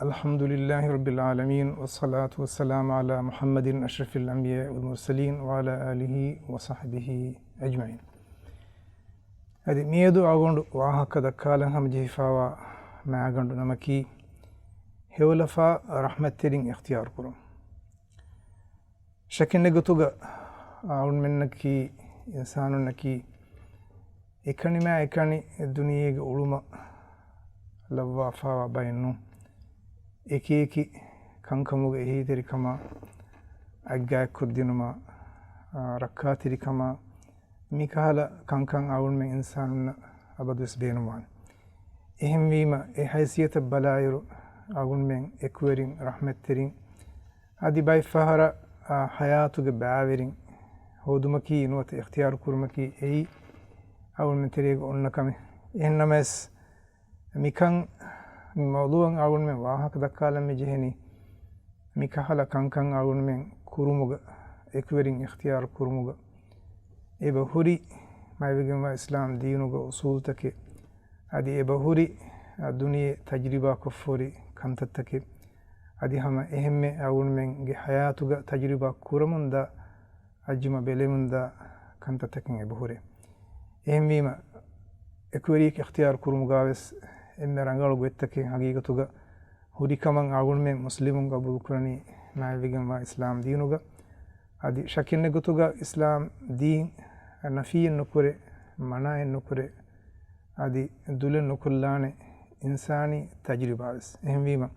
الحمد لله رب العالمين والصلاة والسلام على محمد أشرف الأنبياء والمرسلين وعلى آله وصحبه أجمعين. هذه ميدو أغوند واهك دكالا هم جهفاوا ما أغوند نمكي هيولفا رحمتين ihkthiyaarukurun. شكين نغتوغا أغوند منكي إنسانو نكي إكاني ما إكاني الدنيا علوما لوا فاوا بينو ekeki kankamuga ehiteri kama agga kuddinuma rakatiri kama mikahala kankan awulmen insanuna abadus beenuman ehimwima e haysiyata balayru awulmen ekwerin rahmatterin adi bay fahara hayatuga baawerin hodumaki inwata ikhtiyar kurmaki ei awulmen terega onnakame ennames mikan موضوع أقول من واهك دكالة مجهني مكحلا كان أقول من كرومغا إكويرين اختيار كرومغا إبهوري ما يبغى إسلام دينوغا أصول تك أدي إبهوري الدنيا تجربة كفوري كانت تك أدي هما أهم أقول من حياتوغا تجربة كورمون دا أجمع بلمون دا كانت تك إبهوري أهم ما إكويريك اختيار كرومغا بس إن رانغالو غيتكي حقيقتوغا هودي كمان أقولمي مسلمون قبول كرني ما يبغى إسلام دينوغا أدي شكل نقطوغا إسلام دين نفي النكورة منا النكورة أدي دول النكولانة إنساني تجربة بس إهم بيما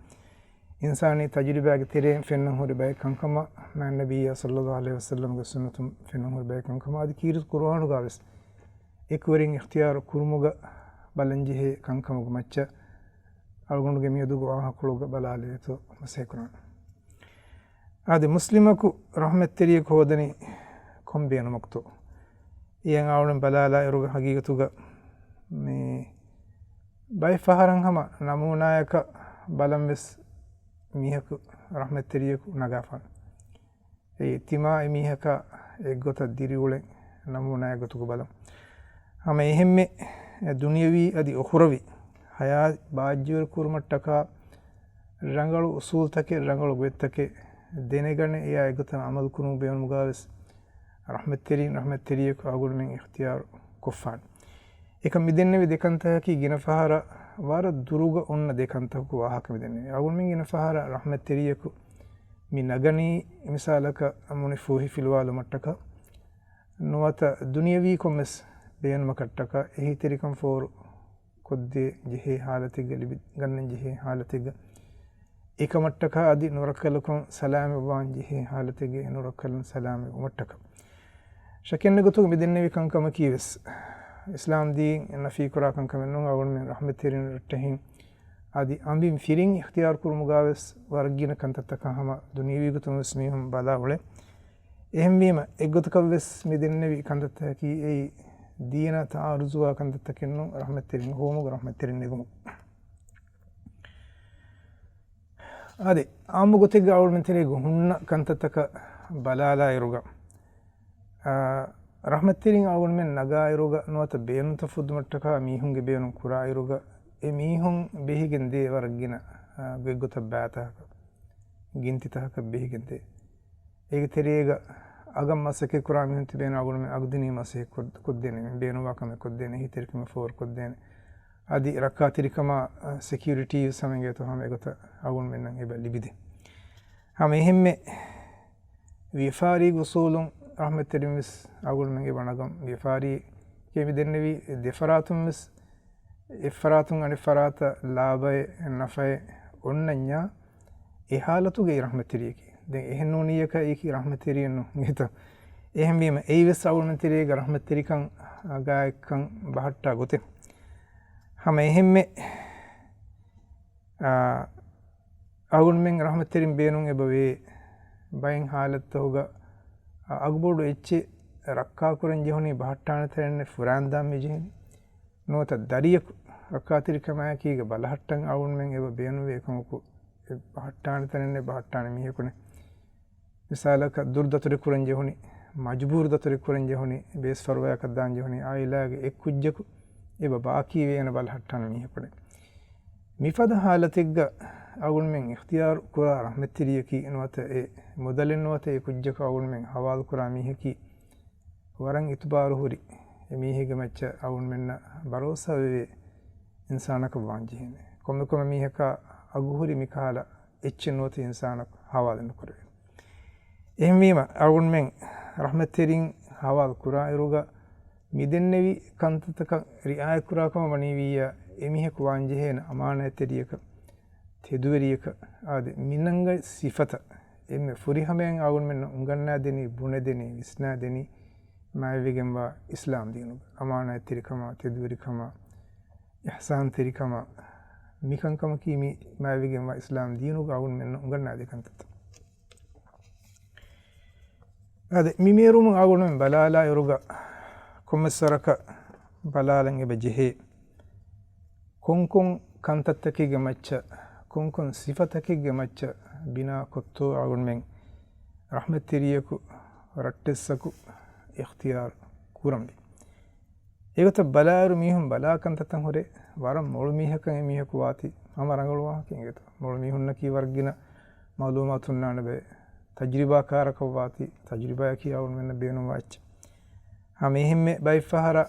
إنساني تجربة كتيرين فينا هو رباي كم مع النبي صلى الله عليه وسلم قصنة فينا هو رباي كم أدي كيرت قرآن غابس إكورين اختيار كرموغا balanjihe kankamuga macca algonduge miyadugo hakuluga balaleto masekron ade muslimaku rahmatteri ko hodani kombeno makto iyan awlen balala eruga hagigatuga me bay faharan hama namunayaka balambes mihaku rahmatteri ko nagafan e tima mihaka egota diriulen namunayagatugo balam hama ehemme दुनियावी अदि उखरवी हया बाज्यर कुरमट्टका रंगल उसूल तके रंगल वेत तके देने गने या एगतन अमल कुनु बेन मुगावस रहमतरी को अगुल में इख्तियार कुफान एक मिदने भी देखंता है कि गिनफहारा वार दुरुग उन्न देखंता को वाहक मिदने अगुल में गिनफहारा रहमतरी को मिनगनी मिसालक अमुनि फूही फिलवाल मट्टका नुवता दुनियावी को मिस बेन मकट्टका यही तरीकम फोर कुद्दे जिहे हालतिग गन्न जिहे हालतिग एक मट्टका आदि नुरक्कलकम सलाम वान जिहे हालतिग नुरक्कलन सलाम उमट्टका शकिन गुतु मिदन्ने भी कंकम कीवस इस्लाम दी नफी कुरा कंकम नुंग अवन में रहमतरिन रटहिन आदि अंबिम फिरिंग इख्तियार कुर मुगावस वर्गिन कंततका हम दुनियावी गुतु मुस्मी हम बाला उले एहम बीमा एक गुतकवस मिदन्ने भी कंतत की ए دينا تعارضوا كانت تكنو رحمة ترين هومو رحمة ترين نجوم هذه عمو قتيجا أول من تريجو هن كانت تك بلالا يروجا رحمة ترين أول من نجا يروجا نوات بينو تفود مرتكا ميهون جبينو كورا يروجا ميهون بيه جندي ورجينا بيجو تبعتها جنتي تهك بيه جندي إيه تريجا أجمع مسك كرام ينتي بين أقول من أقدني مسك كدينه بينو واقع كدينه هي ترك من فور كدينه هذه ركعتي كما security سامعه تو هم إقطع أقول من نعيه بالليبيده هم يهم ويفاري غسولون رحمة تريمس أقول من يبانعهم ويفاري كم يدرني وي دفراتهم مس إفراتهم عن إفرات لابه نفعه وننيا إحالته غير رحمة تريكي de ehnuniya ka eki rahmateri no geta ehem bima eiwes awulmenteri ga rahmateri kan gaay kan bahatta gote hama ehemme awulmen rahmateri beenun ebawe bayin halat hoga agbodu ecche rakka kuran jehoni bahattana terne furanda mejeni nota dariyak rakatiri kama ki ga balahattan awulmen eba beenuwe kamuku bahattana terne bahattana mihekune मिसाल का दुर्दतरे कुरन जहोनी मजबूर दतरे कुरन जहोनी बेस फरवाया कदान जहोनी आइलाग एक कुज्जक ये बाकी वे न बल हट्टान नहीं पड़े mifada halatigga agun men ikhtiyar kura rahmatiriyaki enwata e modalenwata e kujjaka agun men hawal kura mihaki waran itbaru huri emihige macca agun menna barosa we insanaka wanjihine komme mihaka aguhuri mikala echenwata insanaka hawalenu kurwe ehmima agun men rahmaterin hawal kura iruga midennevi kantataka riaya kura kama maniviya emihek wanjihena amana teriyaka teduveriyaka ade minanga sifata emme furihamen agun men unganna deni bune deni visna deni mavigemba islam dinu amana terikama teduverikama ihsan terikama mikankama kimi mavigemba islam dinu agun men unganna de kantata ade mimerum agun men balala iruga kommesaraka balalan ebe jehe konkon kantattakige macca konkon sifatakige macca bina kotto agun men rahmatiriyaku rattessaku ikhtiyar kurambi egota balaru mihun bala kantatan hore waram molu mihakan emihaku wati amarangalwa kingeta molu mihunna ki wargina malumatun nanabe tajriba karaka wati tajriba ki agun men beenum wacca hamihimme bay fahara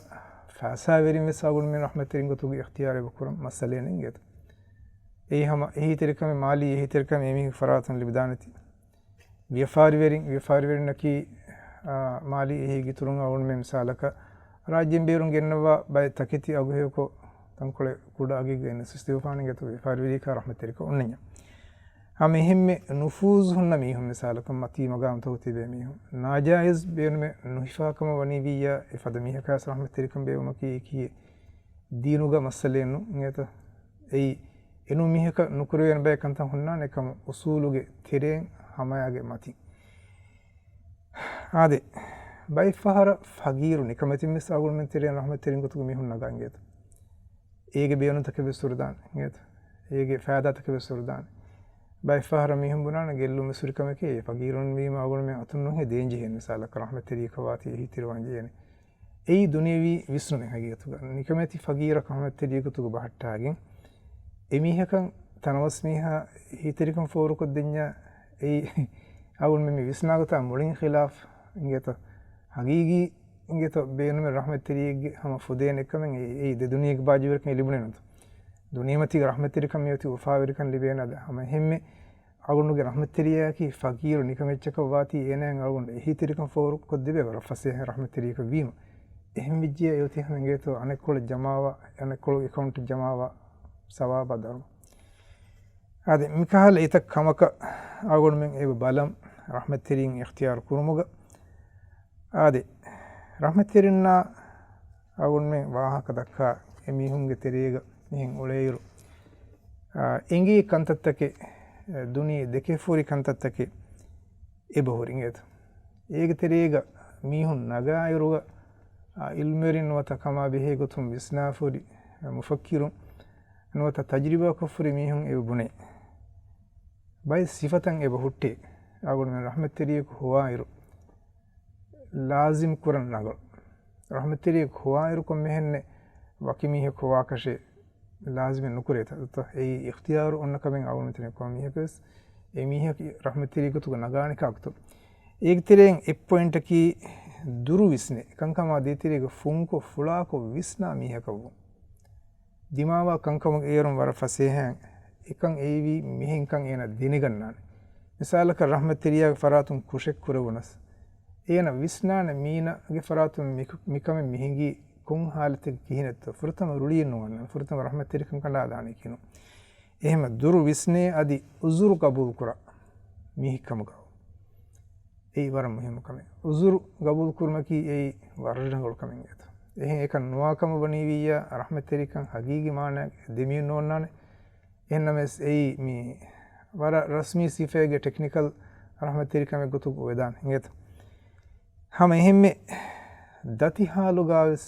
fasaverin mesagun min rahmatirin gotugu ikhtiyare bukuram masalenen get hama terikame mali terikame emi faratun libdanati vifarverin naki mali giturun agun men salaka rajyem berun gennawa bay takiti aguheko tankole kuda agigene sistifanin getu vifarveri ka rahmatirika onnenya hamihimme nufuz hunna mihum misalakam mati magam tawti be mihum najaiz benume nuhifakama waniviya ifadamiha kas rahmatirikam be umaki ki dinuga masalenu ngeta ei enu mihaka nukuruyen be kanta hunna nekam usuluge tereng hamayage mati ade bay fahara fagiru nikamati misagul men tereng rahmatirin gotu mihun naga ngeta ege benu takebe surdan ngeta ege faada takebe surdan bay fahra mihum bunana gellu mesurikame ke fagirun mi magun me atunnu he denje hen misala rahmatiri kawati hitirwanje ne ei dunevi visnu hagiyatu nikameti fagira rahmatiri kutu bahattagen emihakan tanawasmiha hitirikam foru ko denya ei agun me visnagata mulin khilaf ingeta hagigi ingeta beenume rahmatiri hama fudene kamen ei de duniyag bajiwer kan libunenut duniyamati rahmatirikam yoti ufavirikan libenada hama hemme agunuge rahmatiriyaki fakiru nikamechaka wati enen agunde hitirikam foru koddibe wara fasih rahmatirika wima ehmijje yoti hangeto anekol jamawa anekol account jamawa sawaba daru ade mikahal itak kamaka agun men ebe balam rahmatirin ikhtiyar kurumuga ade rahmatirinna agun men wahaka dakka emihunge terega mihin uleiru ingi kantattake duni deke furi kantattake eba horingeta ege terega mihun naga iruga ilmerin wata kama behe gotum bisna furi mufakkirun wata tajriba ko furi mihun eba bune bay sifatan eba hutte agun men rahmatiriyek huwairu lazim kuran nagal rahmatiriyek huwairu ko mehenne wakimihe ko wakashe lazim nukureta to ei ikhtiyar onnaka ben awunten ko mihekes emihek rahmatiri gotu nagani kakto ek tereng ek point ki duru visne kankama detirega funko fulako visna mihekawu dimawa kankama erum war fasehen ekan evi mihin kan ena dinigannan misalaka rahmatiriya faratun kushek kurawunas ena visnana mina ge faratun mikame mihingi kun halate kihinetto furtama ruliyinu wan furtama rahmatirikan kala dani kinu ehma duru visne adi uzur qabul kura mihikam gaw ei war muhim kame uzur qabul kurmaki ei warrangol kamen eta ekan nuwakam baniwiya rahmatirikan hagigi mana demi nonnane ennames ei mi wara rasmi sifege technical rahmatirikan gotu wedan nget hama ehme dati halu gaves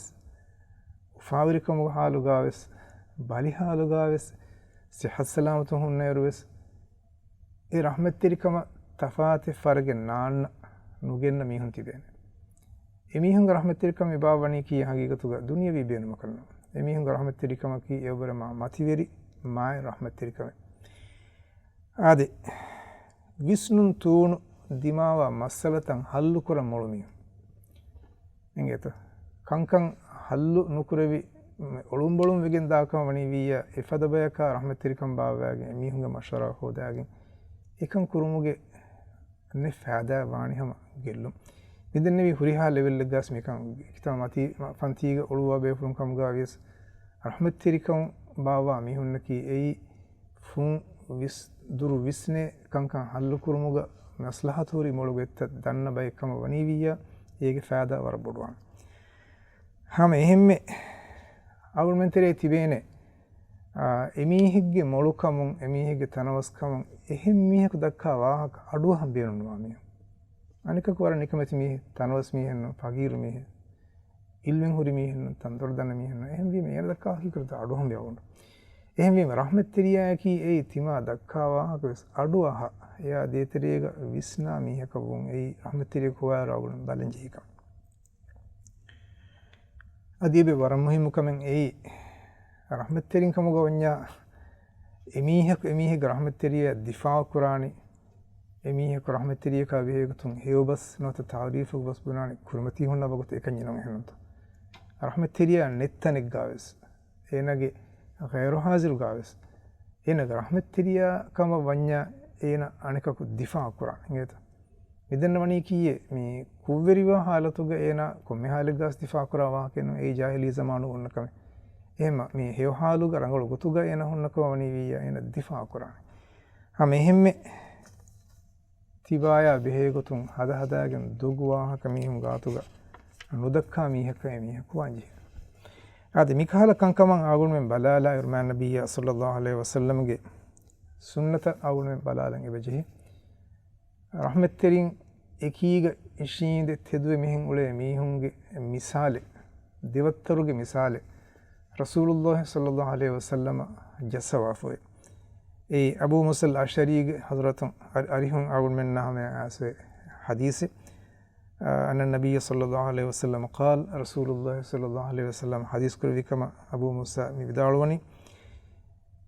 faawirikamu halu gaves bali halu gaves sihat salamatu hunneruves e rahmatirikama tafate farge nan nugenna mihun tibene emihun rahmatirikam ibawani ki hagigatuga duniya bi benu makarna emihun rahmatirikama ki ebarama mativeri mai rahmatirikame ade visnun tuunu dimawa masalatan hallu kura molumi engeta kankan hallu nukurevi olumbolum wegen daakama wani wiya efadabayaka rahmatirikam baawage emihunge mashwara hodage ekan kurumuge ne faada waani hama gellum midenne vi huriha level gas mekan kita mati fantiga oluwa be fulum kam gavis rahmatirikam baawa mihunnaki ei fun vis duru visne kankan hallu kurumuga maslahaturi molugetta danna baykama wani wiya ege faada war bodwan hama ehemme argumentere tibene emihigge molukamun emihigge tanawaskamun ehemmiheku dakka wahaka aduwa hambenu wami anika kuwara nikamati mi tanawas mi henno fagiru mi ilmen huri mi henno tandordana mi henno ehembi me dakka hikurta aduwa hambenu ehembi rahmateriya ki ei tima dakka wahaka aduwa ha ya deterega visna mi hekabun ei rahmateriya kuwara agun balanjika adibe waram muhimu kamen ei rahmaterin kamuga wanya emihek rahmateriya difaa kurani emihek rahmateriya ka behegutun heobas nota taarifu bas bunani kurmati honna bagut ekanyinon henonto rahmateriya nettanek gaves enage ghairu hazir gaves enaga rahmateriya kama wanya ena anekaku difaa kuran ngeta midenne wani kiye mi kuvveriwa halatuga ena komme haligas difaa kurawa kenu ei jahili zamanu unnakame ehma mi hew haluga rangolu gotuga ena hunnakama wani wiya ena difaa kuran hame hemme tibaya behegotun hada hadagen dogwa haka mihum gatuga nudakka mi heka mi hekwanji ade mikhala kankaman agun men balala irman nabiyya sallallahu alaihi wasallam ge sunnata agun men balalan ebeji rahmatterin ekiga ishinde teduwe mihin ule mihunge misale devattaruge misale rasulullah sallallahu alaihi wasallam jasawafu e abu musa al-ashari hazratun arihun agun men nahme ase hadisi أن النبي صلى الله عليه وسلم قال رسول الله صلى الله عليه وسلم حديث كروي كما أبو موسى مبدالوني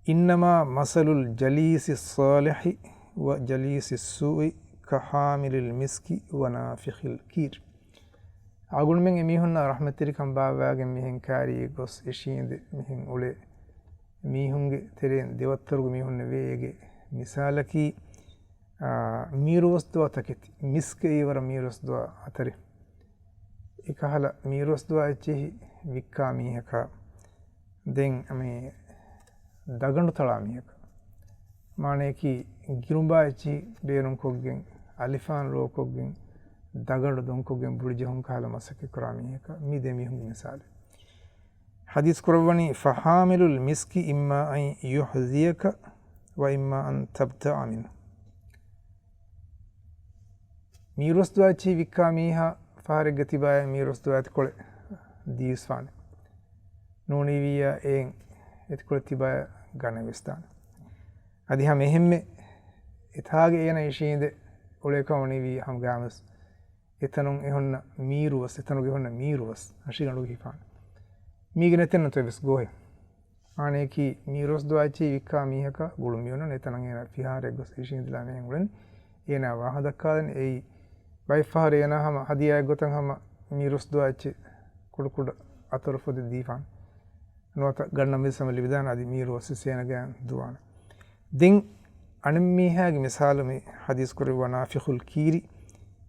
إنما مثل الجليس الصالح وجليس السوء كحامل المسك ونافخ الكير أقول من ميهن رحمة ركم بابا ميهن كاري قص إشين ميهن أولي ميهن ترين دوترغ ميهن ويجي مثالكي ميروس دوا تكت مسك يورا ميروس دوا أتري إكهلا ميروس دوا أجيه ويكا ميهكا دين أمي دغندو تلا ميهكا معنى كي جرومبا أجيه بيرون كوجين ألفان رو كوجين دغندو دون كوجين برجهم كهلا مسك كرا ميهكا ميده ميهم مثال حديث كرواني فحامل المسك إما أن يحذيك وإما أن تبتع منه ميروس دواتي ويكا ميها فارغ تبايا ميروس دوات كل ديسفان نوني ويا إن إتكل تبايا غانوستان أدي هم مهم إتهاج إينا يشين ده أولئكا وني ويا هم غامس إتنون إهون ميروس إتنون إهون ميروس أشي غانو كيفان ميغنا تنن تويس غوه أنا كي ميروس دواتي ويكا ميها كا غولميونا إتنون إينا فيها رجوس يشين دلامي غولن إينا واحد كارن أي بايفار ينا هم هدية قطن هم ميروس دواتي كل أطرف ده ديفان نوتا غرنا مسام اللي بدان هذه ميروس سيانا جان دوان دين أنميها مثال من حديث كوري ونافخ الكيري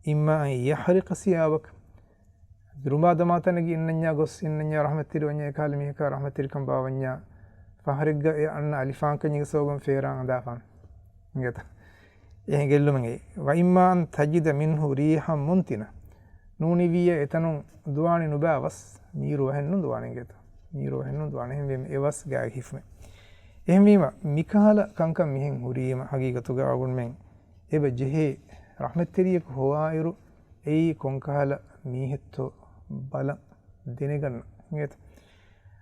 إما أن يحرق ثيابك برما دماتا نجي إننيا غس إننيا رحمة تيرو إننيا كالمي كا رحمة تيركم باونيا فهرق أن ألفان كنيك سوغم فيران دافان نجتا ehgellumange wa imma an tajida minhu rihan muntina nuni wiya etanun duwani nubawas miru hennun duwani geta miru hennun duwani hembe ewas ga hifme ehmima mikala kankan mihen hurima hagigatuga agun men ebe jehe rahmateriya ko hoairu ei konkala mihetto bala denegan geta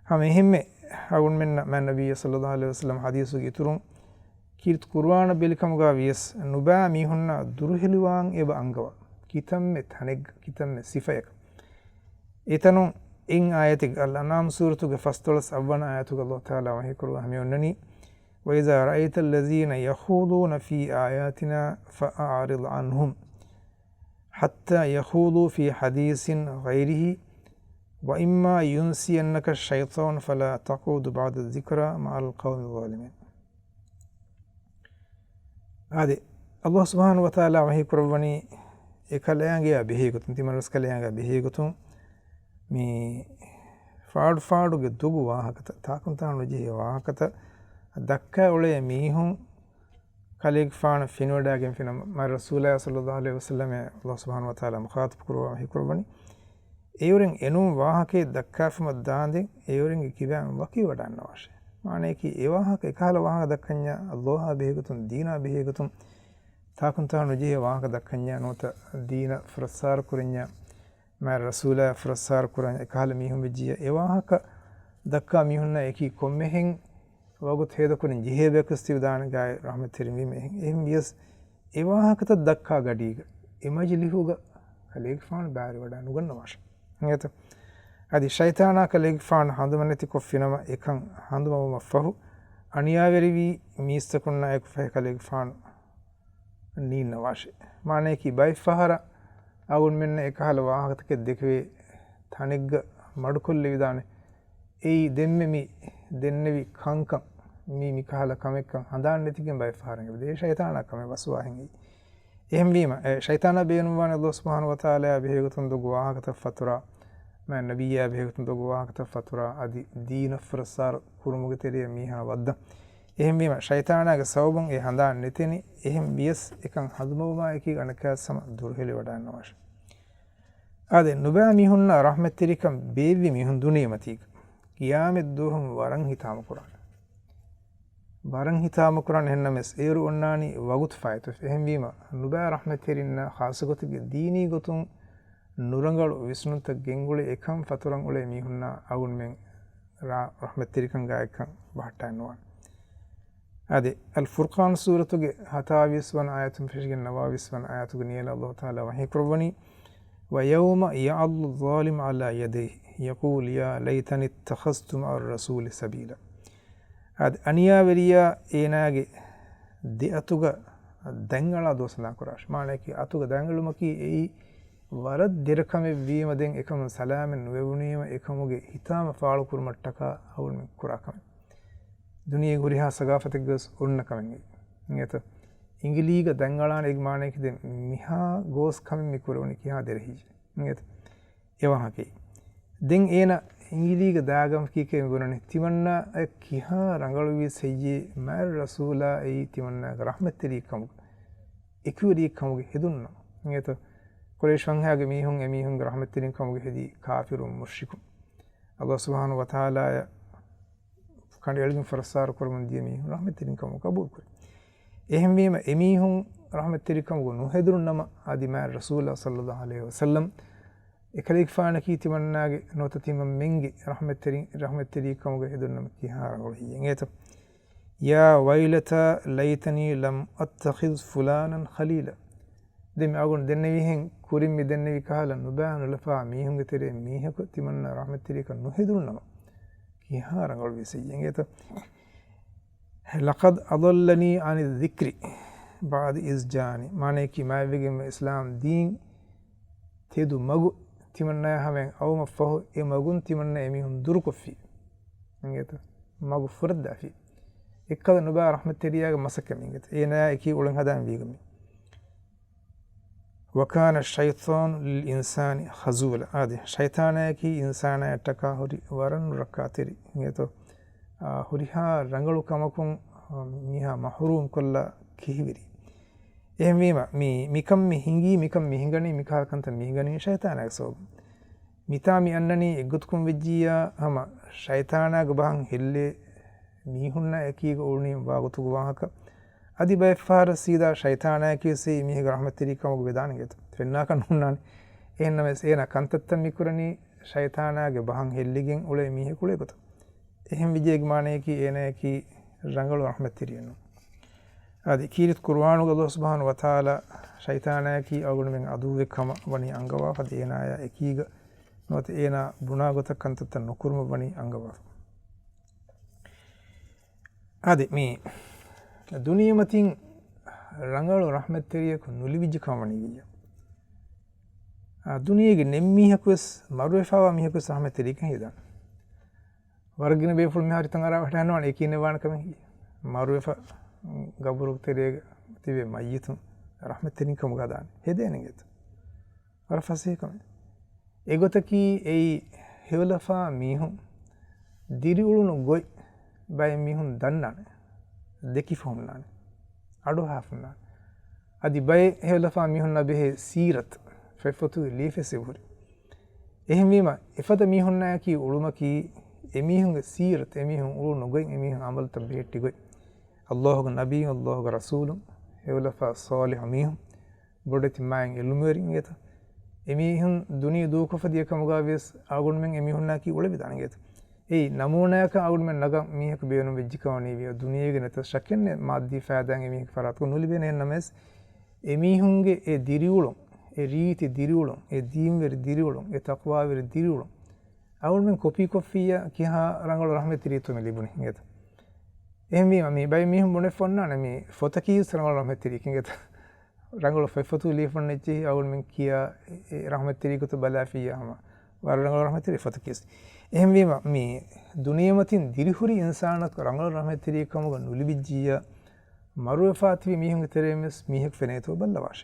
hame hemme agun men man nabiy sallallahu alaihi wasallam hadisu giturun kirt kurwana belikamuga vies nuba mihunna duruheliwan eba angawa kitamme thaneg kitamme sifayak etanun in ayatik al-anam suratuga fastolas awwana ayatuga Allah taala wahi kurwa hame onnani وإذا رأيت الذين يخوضون في آياتنا فأعرض عنهم حتى يخوضوا في حديث غيره وإما ينسينك الشيطان فلا تقعد بعد الذكرى مع القوم الظالمين. هذه الله سبحانه وتعالى وحي كربني إكاليانجيا بهيغتون تيمارس كاليانجا بهيغتون مي فاڑ ಗೆದ್ದುಗು ವಾಹಕತ ತಾಕುಂತಾನು ಜಿಹಿ ವಾಹಕತ ದಕ್ಕ ಒಳೆ ಮೀಹುಂ ಕಲಿಗ್ ಫಾಣ ಫಿನೋಡಾಗೆಂ ಫಿನ ಮ ರಸೂಲುಲ್ಲಾಹ ಸಲ್ಲಲ್ಲಾಹು ಅಲೈಹಿ ವಸಲ್ಲಂ ಅಲ್ಲಾಹ್ ಸುಬ್ಹಾನಹು ವ ತಆಲಾ ಮುಖಾತಬ್ ಕುರುವ ವಹಿ ಕುರ್ಬನಿ ඒවරින් එනුම් වාහකේ දක්කාෆම දාන්දෙන් ඒවරින් කිවෑම වකි වඩන්න අවශ්‍ය මානේ කි ඒ වාහක එකහල වාහක දක්කඤ්ඤා අල්ලාහ බෙහෙගතුන් දීනා බෙහෙගතුන් ತಾಕುಂತಾನು ಜಿಹಿ ವಾಹಕ ದಕ್ಕඤ්ඤා ನೋತ ದೀನ ಫರಸಾರ ಕುರඤ්ඤා මෑ රසූලා ෆරස්සාර කුරන් එකහල මිහුම් විජිය ඒවාහක දක්කා මිහුන්න එකී කොම්මෙහෙන් වගුත් හේදකුරින් ජිහේබෙකස්ති විදාන ගාය රහමතරින් මෙහෙන් එහෙම වියස් ඒවාහකත දක්කා ගඩීග එමජලිහුග කලේග ෆාන බාරි වඩා නුගන්න වාශ නේත අදි ෂයිතානා කලේග ෆාන හඳුමනති කොෆිනම එකන් හඳුමම ෆහු අනියාවරිවි මීස්තකුන්න එක් ෆහ කලේග ෆාන නීන වාශ මානේ කි බයි ෆහර අවුන් මෙන්න එකහල වාහකතක දෙකවේ තනෙග්ග මඩුකොල්ලි විදානේ එයි දෙම්මෙමි දෙන්නෙවි කංකම් මී මිකහල කමෙක්කම් හඳාන් නැතිකෙන් බයි ෆහරංගෙ දේ ෂයිතානා කම වසුවාහෙන් එහෙම වීම ෂයිතානා බේනුවාන අල්ලාහ් සුබ්හානහු වතාලා බෙහෙගතුන් දුග වාහකත ෆතුරා මෑ නබියා බෙහෙගතුන් දුග වාහකත ෆතුරා අදි දීන ෆරසාර කුරුමුගේ තෙරිය මීහා වද්ද එහෙම වීම ෂයිතානාගේ සවබුන් ඒ හඳාන් නැතෙනි එහෙම වියස් එකන් හදුමවමා එකී අනකසම දුර්හෙලි වඩන්න අවශ්‍ය ආදෙ නුබා මිහුන්න රහමතිරිකම් බේවි මිහුන් දුනීමතික කියාමෙත් දුහම් වරන් හිතාම කුරාන එන්නමස් ඒරු ඔන්නානි වගුත් ෆයිතු එහෙම වීම නුබා රහමතිරින්න ખાસගොතගේ දීනී ගොතුන් නුරංගල විස්නුත ගෙන්ගුලේ එකම් ෆතුරන් උලේ මිහුන්න අවුන් මෙන් රහමතිරිකම් ගායකම් බහටන්නවා هذه الفرقان سورة هتاويس وان آيات فشجن نواويس وان آيات نيل الله تعالى وحي كربني ويوم يعض الظالم على يديه يقول يا ليتني اتخذت مع الرسول سبيلا هذا أنيا وريا إيناغي دي أتوغا دنگلا دوسنا كراش معنى كي أتوغا دنگلو مكي أي ورد دركم ويم دين إكم سلام ويونيم إكموغي هتام فعلو كرمتكا أول من كراكم දුනියේ ගුරිහා සගාෆතෙක් ගස් උන්න කමෙන් නේත ඉංගලීග දංගලාන එක් මානෙක දෙ මිහා ගෝස් කමෙන් මිකුරෝනි කියා දෙරහි නේත එවහකේ දෙන් ඒන ඉංගලීග දාගම් කීකේ ගුණනේ තිවන්න කිහා රංගලු වී සෙය්යේ මර් රසූලා ඒ තිවන්න රහමත්තරි කමු එකුවරි කමුගේ හෙදුන්න නේත කුරේෂ් වංහාගේ මීහුන් එමීහුන් රහමත්තරි කමුගේ හෙදී කාෆිරුම් මුෂ්රිකුම් අල්ලාහ් සුබ්හානහු වතාලා kan elgin farasar kurman diemi rahmetirin kamu kabul kuri එහෙම වීම එමීහුන් රහමතිරින් කමු නු හෙදුරුන් නම ආදිමා රසූලා සල්ලල්ලාහු අලයිහි වසල්ලම් එකලික් ෆාන කීති මන්නාගේ නොතතිම මෙන්ගේ රහමතිරින් කමුගේ හෙදුරුන් නම කිහාර වහියෙන් ඒත යා වයිලතා ලයිතනී ලම් අත්තඛිස් ෆුලානන් ඛලීලා දෙමි අගොන් දෙන්නෙවිහෙන් කුරින් මි දෙන්නෙවි කහලා නුබානු ලෆා මීහුන්ගේ තෙරේ මීහක තිමන්න රහමතිරින් කනු හෙදුරුන් නම කිහාර වහියෙන් ඒත لقد أضلني عن الذكر بعد إذ جاني معنى كي ما بيجي إسلام دين تيدو مغو تمنى همين أو مفهو مغون تمنى ميهم دركو في نجيتا مغو فرد في إكذا نبا رحمة ترياغ مسكة نجيتا إينا إكي أولن هدان بيجي وكان الشيطان للإنسان خزولا هذه شيطان كي إنسان يتكاهري ورن ركاتري نجيتا හුරිහා රංගලු කමකුන් මිහා මහරූම් කොල්ලා කිහිවිරි එහෙම වීම මිකම් මිහිංගි මිකම් මිහිංගනි මිකාකන්ත මිහිංගනි ෂයිතානක් සෝබ මිතාමි අන්නනි එගුත්කුම් වෙජ්ජියා හම ෂයිතානක බහන් හෙල්ලේ මිහුන්න එකීක ඕනි වාගතු ගවාහක අදි බය ෆාර සීදා ෂයිතානක කිසී මිහිග රහමතිරි කමක වේදානගෙත වෙන්නා කන්නුන්නානි එහෙන්නම සේන කන්තත්ත මිකුරනි ෂයිතානක බහන් හෙල්ලිගෙන් උලේ මිහි කුලේ කොට එහෙම විජේග මානේ කි එනේ කි රංගලු රහමතිරියන আদি කීරිත් කුර්ආනු අල්ලාහ් සුබ්හානහු වතාලා ෂයිතානා කි අගුණ මෙන් අදුවෙක්කම වනි අංගවා පදේනාය එකීග නොත ඒනා බුණාගත කන්තත නොකුරුම වනි අංගවා අද මේ දුනියමතින් ರಂಗಳು ರಹಮತ್ತೆರಿಯಕು ನುಲಿವಿಜ್ಜ ಕಮಣಿಗಿಯ ದುನಿಯಗೆ ನೆಮ್ಮಿಹಕುಸ್ ಮರುವೆಫಾವ ಮಿಹಕುಸ್ ರಹಮತ್ತೆರಿಕ ಹಿದಾನ ವರ್ಗಿನ ಬೇಫುಲ್ ಮಿಹಾರಿ ತಂಗರ ಹಟನವಾಣ ಏಕಿನೆ ವಾಣ ಕಮ ಮರುವೆಫ ಗಬರುಕ್ ತೆರೆಗ ತಿವೆ ಮಯ್ಯಿತು ರಹಮತ್ತೆರಿಕ ಕಮಗದಾನ ಹೆದೇನಿಗೆತ ವರ ಫಸೇ ಕಮ ಎಗೊತಕಿ ಏಯಿ ಹೆವಲಫಾ ಮೀಹು ದಿರಿಉಳುನು ಗೊಯ್ ಬೈ ಮೀಹುನ್ ದನ್ನಾನೆ දෙකි ෆෝම්නාන අඩු හාෆුන්නාන අදි බයි හෙවලෆා මිහුන්න බෙහෙ සීරත් ෆෙෆතු ලීෆෙසෙවුරි එහෙමීම එෆත මිහුන්නෑ කී උළුමකි එමිහුන්ගේ සීරත් එමිහුන් උළු නොගොයින් එමිහුන් අමල්ත බෙහෙට්ටි ගොයි අල්ලාහුගේ නබී අල්ලාහුගේ රසූලුන් හෙවලෆා සාලිහ මිහුන් බොඩති මයන් එළුමරින් ගෙත එමිහුන් දුනිය දූකෆදිය කමුගාවෙස් ආගුන්මෙන් එමිහුන්නා කී උළ විදාන ගෙත ඒ නමූනයක අවුල්මෙන් නග මීහක බේනු වෙජ්ජිකවණී විය දුනියේගේ නැත ශකන්නේ මාද්දී ෆෑදන් එමීහක ෆරාත්කු නුලිබෙන එන්නමස් එමීහුන්ගේ ඒ දිරිඋලොන් ඒ රීති දිරිඋලොන් ඒ දීම්වෙරි දිරිඋලොන් ඒ තක්වාවෙරි දිරිඋලොන් අවුල්මෙන් කොපි කොෆිය කිහා රංගල රහමතිරීතු මෙලිබුනි ගෙත එම්මි මේ බයි මීහුන් මොනේ ෆොන්නානේ මේ ෆොතකීස් රංගල රහමතිරීකින් ගෙත රංගල ෆෙෆතු ලීෆොන් නෙච්චි අවුල්මෙන් කියා රහමතිරීකුතු බලාෆියාම වර රංගල රහමතිරී ෆොතකීස් එහෙමවීම මේ දුනියමතින් දිරිහුරි ඉන්සානත් රංගල රහමතිරී කමුග නුලිබිජ්ජිය මරුවෆාත්වි මිහුන්ගේ තෙරෙමස් මිහක් ෆෙනේතෝ බල්ලවාෂ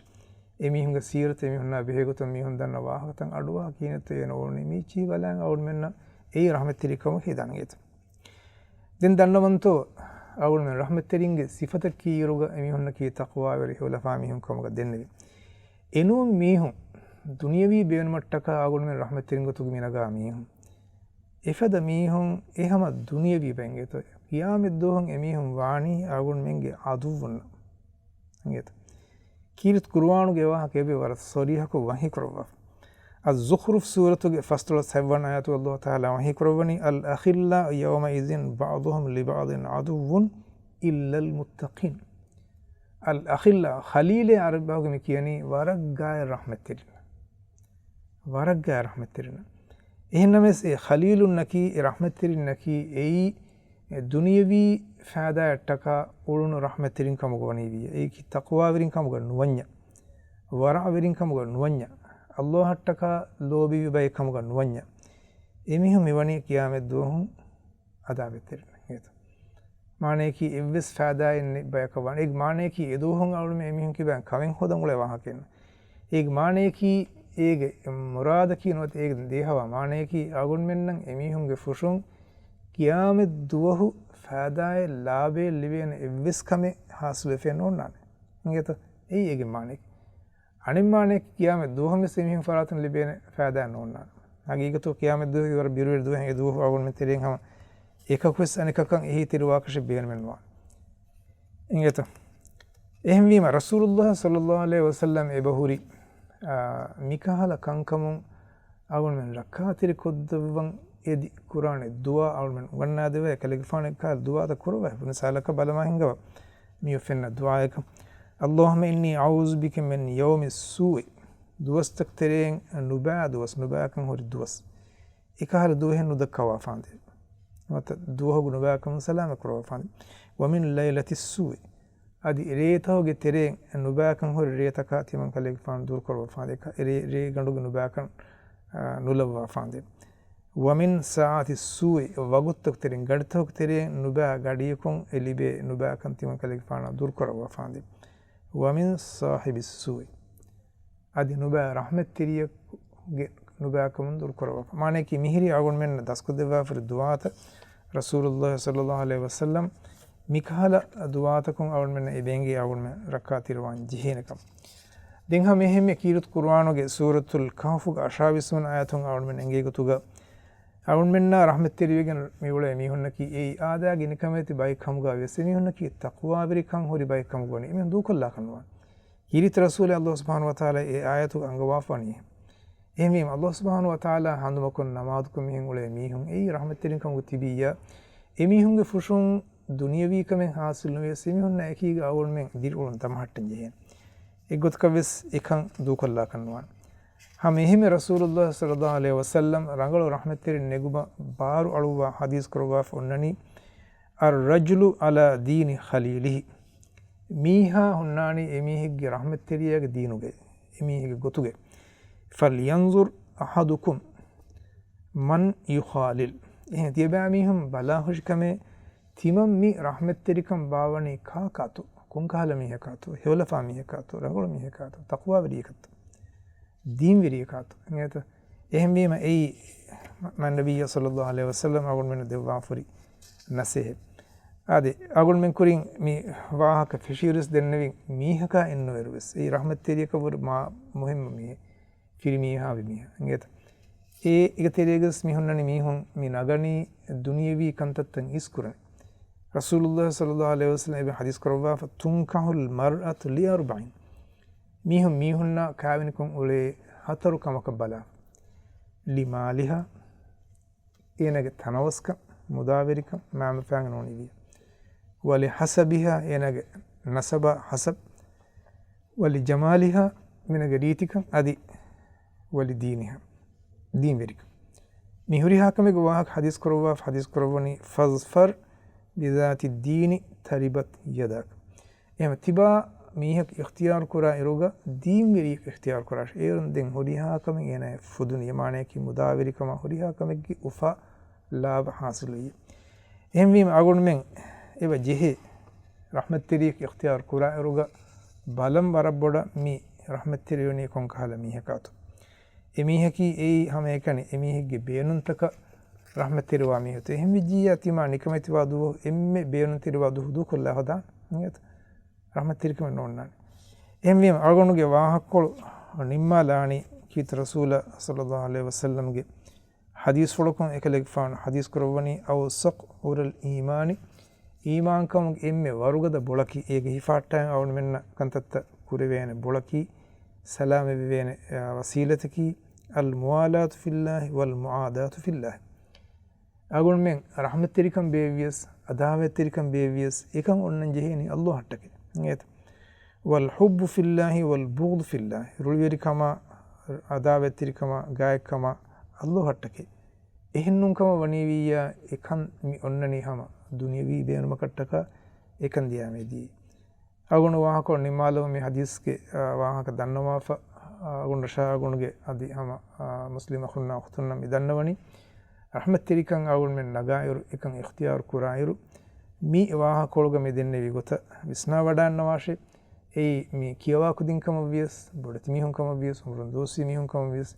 ඒ මිහුන්ගේ සීරත මිහුන්නා බෙහෙගොත මිහුන් දන්න වාහකතන් අඩුවා කියනත එන ඕනේ මේ චී බලන් අවුල් මෙන්න ඒ රහමතිරී කම හේදන්ගෙත දෙන් දන්නවන්තෝ අවුල් මෙන්න රහමතිරින්ගේ සිෆත කීරුග මිහුන්න කී තක්වා වෙරි හොලෆා මිහුන් කමුග දෙන්නේ එනෝ මිහුන් දුනියවි බේන මට්ටක අවුල් මෙන්න රහමතිරින් ගතුග මිනගා මිහුන් එෆද මීහුන් එහම දුනියවී බැංගෙත කියාමෙත් දෝහන් එමීහුන් වානී අගුන් මෙන්ගේ අදුවන්න ගෙත කීරිත් කුර්ආනුගේ වාහකෙබේ වර සොරිහකු වහි කරවා අස්-සුඛ්රුෆ් සූරතුගේ ෆස්තුල 7 ආයතු අල්ලාහ් තාලා වහි කරවනි අල් අඛිල්ලා යවම ඉදින් බඅදුහුම් ලිබඅදින් අදුවුන් ඉල්ලල් මුත්තකින් අල් අඛිල්ලා ඛලීල අරබාගේ කියනි වරග්ගාය රහමතිරින එහෙනමස් ඒ ඛලීලුන් නකී රහමතිරින් නකී ඒ දුනියවි ෆාදාටක උළුණු රහමතිරින් කමුගවණී විය ඒ කි තක්වා වරින් කමුග නුවඤ්ඤ වරා වරින් කමුග නුවඤ්ඤ අල්ලාහටක ලෝබි විබයි කමුග නුවඤ්ඤ එමිහු මෙවණි කියාමෙත් දුහුන් අදාවෙතිරින් හේත මානේ කි එවස් ෆාදායින් බයක වණ ඒ මානේ කි එදුහුන් අවුල් මේ එමිහු කිබන් කවෙන් හොදන් උල වහකෙන්න ඒ මානේ කි ඒගේ මුරාද කියනොත් ඒක දේහවා මානයකි අගුන් මෙන්නම් එමිහුන්ගේ ෆුෂුන් කියාමෙත් දුවහු ෆෑදාය ලාබේ ලිවෙන එවස් කමේ හාසුල ෆෙන් ඕන්නාන නේත ඒගේ මානෙක අනිත් මානෙක කියාමෙත් දුවහම සෙමිහුන් ෆරාතන් ලිබෙන ෆෑදාය ඕන්නාන අගීගතෝ කියාමෙත් දුව ඉවර බිරුවෙ දුව හේ දුව අගුන් මෙ තෙරෙන් හම එකකුස් අනිකකන් එහි තිරුවාකෂ බේන මෙන්නවා නේත එහෙම වීම රසූලුල්ලාහ සල්ලල්ලාහු අලයිහි වසල්ලම් එබහුරි මිකහල කංකමුන් අවුල්මෙන් රක්කාතිරි කොද්දවන් එදි කුරානේ දුවා අවුල්මෙන් වන්නාදව කලගෆානේ කා දුවාද කුරවා පුනසලක බලමහින්ගව මියොෆෙන්න දුවායක අල්ලාහුම්ම ඉන්නී අඌසු බික මින් යෞමි සූයි දුවස්තක් තෙරෙන් නුබා දුවස් නුබාකන් හොරි දුවස් එකහල දුවෙන් නුදකවා ෆාන්දේ මත දුවහු නුබාකන් සලාම කරවා ෆාන්දේ වමින් ලයිලති සූයි අදි රේතෝගේ තෙරෙන් නුබාකන් හොරි රේතක තිමන් කලෙක් ෆාන් දුර කරව ෆාදේක රේ ගඬුගේ නුබාකන් නුලවා ෆාදේ වමින් සාති සූයි වගුත්තක තෙරෙන් ගඩතෝක තෙරෙන් නුබා ගඩියකොන් එලිබේ නුබාකන් තිමන් කලෙක් ෆාන දුර කරව ෆාදේ වමින් සාහිබි සූයි අදි නුබා රහමත්තිරියගේ නුබාකන් දුර කරව මානේ කි මිහිරි අගොන් මෙන්න දස්කු දෙවා ෆර දුවාත රසූලුල්ලාහ සල්ලල්ලාහු අලයිහි වසල්ලම් මිකහල දුවාතකුන් අවුල් මෙන්න එබෙන්ගේ අවුල් මෙ රක්කාතිරවන් ජිහිනකම් දෙන්හ මෙහෙම කීරුත් කුර්ආනගේ සූරතුල් කහෆුගේ 28 ආයතුන් අවුල් මෙන්න එංගේ ගතුග අවුල් මෙන්න රහමත්තිරියගෙන් මිවුල මිහුන්නකි ඒ ආදාගෙන කමෙති බයි කමුගා වෙසෙ මිහුන්නකි තක්වා බරිකන් හොරි බයි කමුගෝනි එමෙ දුකල්ලා කනවා කීරිත රසූල අල්ලාහ් සුබ්හානහු වතාලා ඒ ආයතු අංගවාෆණි එහෙම අල්ලාහ් සුබ්හානහු වතාලා හඳුමකොන් නමාදුක මිහින් උලේ මිහුන් ඒ රහමත්තිරින් කමුග තිබියා එමිහුන්ගේ ෆුෂුන් දුනියවී කමෙන් හාසිල් නොවේ සෙමිහුන්න එකීගේ අවුල් මෙන් දිරුලන් තමහට්ටන් ජෙහෙන් එක්ගොත් කවස් එකන් දුකල්ලා කන්නවා හම එහෙම රසූලුල්ලාහ සල්ලල්ලාහු අලයිහි වසල්ලම් රංගල රහමත්තිරින් නෙගුම බාරු අලුවා හදීස් කරවා ෆොන්නනි الرجل على دين خليله ميها هناني إميهك رحمة تريك دينك إميهك قطوك فلينظر أحدكم من يخالل إيه تيبع ميهم بلاهش كمي تيمم مي رحمة تريكم باواني كاكاتو كون كهلا ميهكاتو هيولفا ميهكاتو رغول ميهكاتو تقوى بريكاتو دين بريكاتو إهم بيما أي من النبي صلى الله عليه وسلم أقول من الدوافري نسيه هذه أقول من كورين مي واهك فشيرس دنبي ميهكا إنه يروس أي رحمة تريك بور ما مهم ميه في ميها بميها نجت إيجتريجس ميهونني ميهون من أغني الدنيا بي كانت تنسكرن رسول الله صلى الله عليه وسلم ابن حديث كروا فتنكح المرأة ل40 ميهوننا كابنكم أولي هترو كما كبلا لمالها إنك تنوسك مدابرك ما مفاهنوني بيه ولحسبها إنك نسب حسب ولجمالها من قريتك أدي ولدينها دين بريك ميهوريها كمي قواهك حديث كروا فحديث كرواني فاظفر بذات الدين تربت يدك إما تبا ميهك اختيار كرا إروغا دين بريك اختيار كراش إيرن دين هوريها كمي إنا فدن يمانه كي مدابري كما هوريها كمي كي وفا لاب حاصل لي إهم بيم أقول من إبا جهي رحمة تريك اختيار كرا إروغا بالم بربودا مي رحمة تريوني كون كهلا ميهكاتو إميهكي أي هم يكني إميهك بينون تك رحمة تروامي هته هم جياتي ما نكمة وادو إم بينون تروادو هدو كله هذا نيت رحمة تريك من نونان إم بيم أرغنو جي واهكول نيما لاني كيت رسول صلى الله عليه وسلم جي حديث فلكم إكلك فان حديث كرواني أو سق ور الإيمان إيمان كم إم واروغا بولكي إيه هفاتان أو من كنتت كوريين بولكي سلام بين وسيلتك الموالاة في الله والمعاداة في الله أقول من رحمة تريكم بيفيس أداوة تريكم بيفيس إكم أنن جهيني الله هتك والحب في الله والبغض في الله رولي كما أداوة تريكما غاية كما الله هتك إهنن كما ونيويا إكن مي أنني هما دنيوي بين مكتك إكن ديامي دي أقول واهكو نمالو مي حديث के वाहक दन्नवा फ अगुन रशा अगुन के आदि हम मुस्लिम अखुन्ना अख्तुन्ना मि दन्नवनी रहमत तिरिकं अगुन में नगायरु इकं इख्तियार कुरायरु मी वाहकोळग मि देन्ने विगोत विस्ना वडान नवाशे ए मी कियवा कुदिंकम वियस बोडति मी हुंकम वियस उमरन दोसी मी हुंकम वियस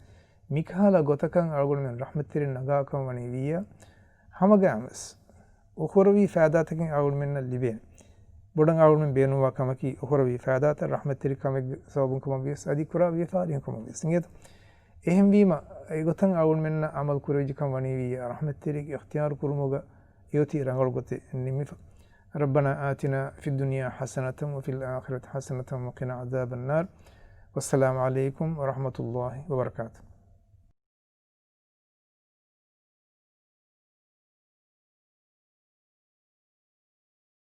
मिखाला गोतकं अगुन में रहमत तिरि नगाकम वनी विया हमगामस उखरवी फायदा तकिन अगुन में लिबेन بدن أول من بينه وكمكي أخرى بفائدات الرحمة تري كمك سببون كم بيس أدي كرا بيفعلين كم بيس نيت إهم بيما يقطن أول من عمل كوريج كم وني بي رحمة تري اختيار كرموجا يوتي رجال قطي نميف ربنا آتنا في الدنيا حسنة وفي الآخرة حسنة وقنا عذاب النار والسلام عليكم ورحمة الله وبركاته.